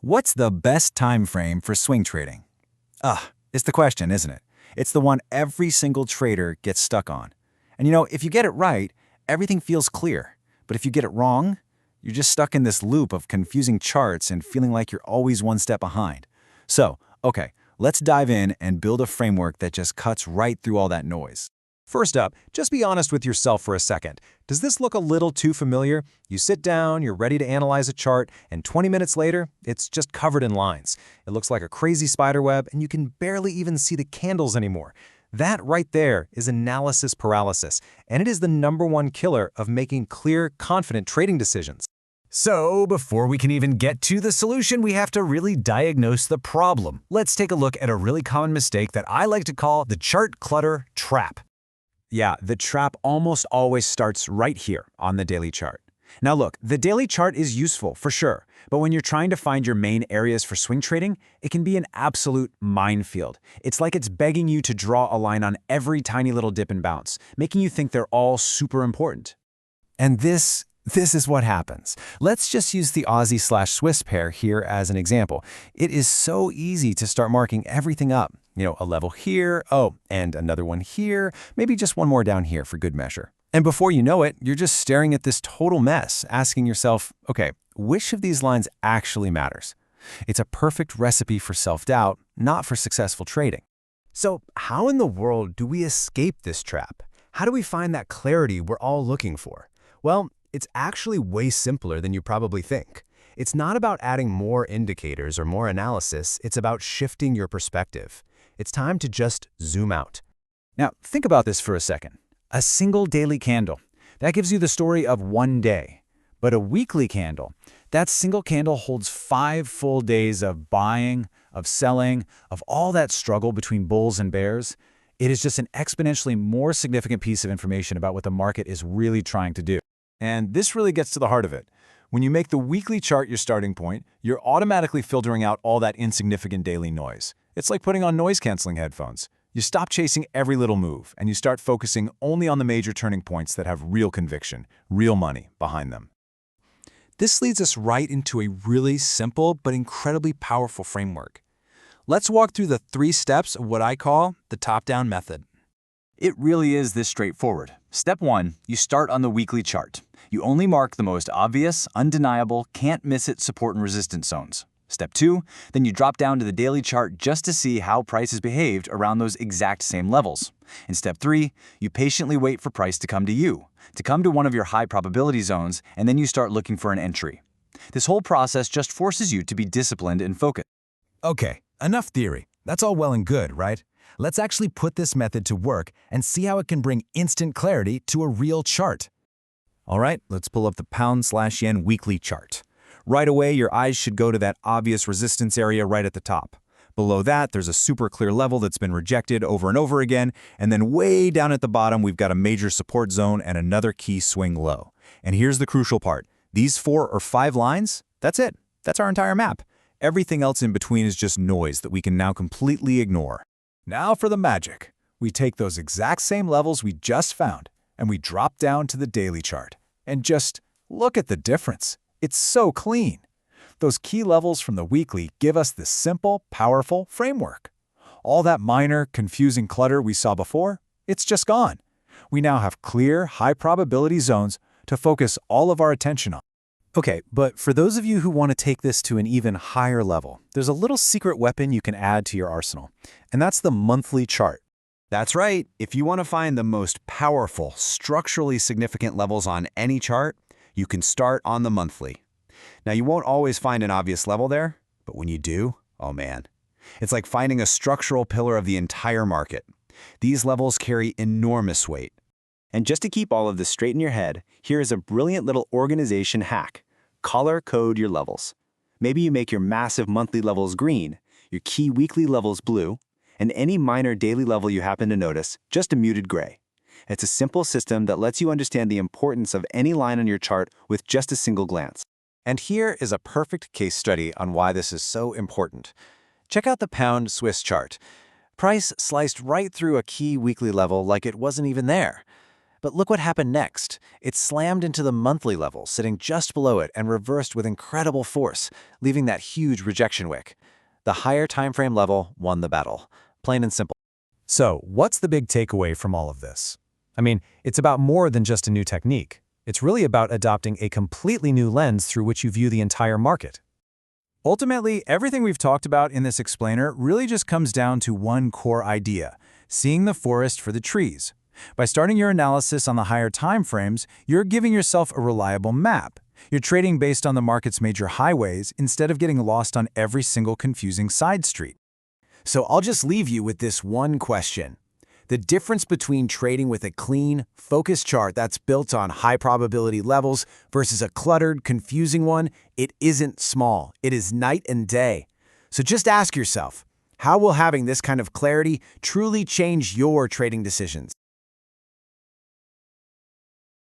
What's the best time frame for swing trading? It's the question, isn't it? It's the one every single trader gets stuck on. And if you get it right, everything feels clear. But if you get it wrong, you're just stuck in this loop of confusing charts and feeling like you're always one step behind. So, okay, let's dive in and build a framework that just cuts right through all that noise. First up, just be honest with yourself for a second. Does this look a little too familiar? You sit down, you're ready to analyze a chart, and 20 minutes later, it's just covered in lines. It looks like a crazy spiderweb, and you can barely even see the candles anymore. That right there is analysis paralysis, and it is the #1 killer of making clear, confident trading decisions. So, before we can even get to the solution, we have to really diagnose the problem. Let's take a look at a really common mistake that I like to call the chart clutter trap. Yeah, the trap almost always starts right here on the daily chart. Now look, the daily chart is useful for sure, but when you're trying to find your main areas for swing trading, it can be an absolute minefield. It's like it's begging you to draw a line on every tiny little dip and bounce, making you think they're all super important. And this is what happens. Let's just use the Aussie/Swiss pair here as an example. It is so easy to start marking everything up. A level here, and another one here, maybe just one more down here for good measure. And before you know it, you're just staring at this total mess, asking yourself, okay, which of these lines actually matters? It's a perfect recipe for self-doubt, not for successful trading. So, how in the world do we escape this trap? How do we find that clarity we're all looking for? Well, it's actually way simpler than you probably think. It's not about adding more indicators or more analysis, it's about shifting your perspective. It's time to just zoom out. Now, think about this for a second. A single daily candle, that gives you the story of one day. But a weekly candle, that single candle holds 5 full days of buying, of selling, of all that struggle between bulls and bears. It is just an exponentially more significant piece of information about what the market is really trying to do. And this really gets to the heart of it. When you make the weekly chart your starting point, you're automatically filtering out all that insignificant daily noise. It's like putting on noise-canceling headphones. You stop chasing every little move, and you start focusing only on the major turning points that have real conviction, real money behind them. This leads us right into a really simple but incredibly powerful framework. Let's walk through the 3 steps of what I call the top-down method. It really is this straightforward. Step 1, you start on the weekly chart. You only mark the most obvious, undeniable, can't-miss-it support and resistance zones. Step 2, then you drop down to the daily chart just to see how price has behaved around those exact same levels. In step 3, you patiently wait for price to come to you, to come to one of your high probability zones, and then you start looking for an entry. This whole process just forces you to be disciplined and focused. Okay, enough theory. That's all well and good, right? Let's actually put this method to work and see how it can bring instant clarity to a real chart. All right, let's pull up the pound/yen weekly chart. Right away, your eyes should go to that obvious resistance area right at the top. Below that, there's a super clear level that's been rejected over and over again, and then way down at the bottom, we've got a major support zone and another key swing low. And here's the crucial part. These 4 or 5 lines, that's it. That's our entire map. Everything else in between is just noise that we can now completely ignore. Now for the magic. We take those exact same levels we just found, and we drop down to the daily chart. And just look at the difference. It's so clean. Those key levels from the weekly give us this simple, powerful framework. All that minor, confusing clutter we saw before, it's just gone. We now have clear, high-probability zones to focus all of our attention on. Okay, but for those of you who want to take this to an even higher level, there's a little secret weapon you can add to your arsenal, and that's the monthly chart. That's right. If you want to find the most powerful, structurally significant levels on any chart, you can start on the monthly. Now, you won't always find an obvious level there, but when you do, oh man. It's like finding a structural pillar of the entire market. These levels carry enormous weight. And just to keep all of this straight in your head, here is a brilliant little organization hack. Color code your levels. Maybe you make your massive monthly levels green, your key weekly levels blue, and any minor daily level you happen to notice, just a muted gray. It's a simple system that lets you understand the importance of any line on your chart with just a single glance. And here is a perfect case study on why this is so important. Check out the pound Swiss chart. Price sliced right through a key weekly level like it wasn't even there. But look what happened next. It slammed into the monthly level, sitting just below it and reversed with incredible force, leaving that huge rejection wick. The higher time frame level won the battle. Plain and simple. So, what's the big takeaway from all of this? I mean, it's about more than just a new technique. It's really about adopting a completely new lens through which you view the entire market. Ultimately, everything we've talked about in this explainer really just comes down to one core idea: seeing the forest for the trees. By starting your analysis on the higher time frames, you're giving yourself a reliable map. You're trading based on the market's major highways instead of getting lost on every single confusing side street. So I'll just leave you with this one question. The difference between trading with a clean, focused chart that's built on high probability levels versus a cluttered, confusing one, it isn't small. It is night and day. So just ask yourself, how will having this kind of clarity truly change your trading decisions?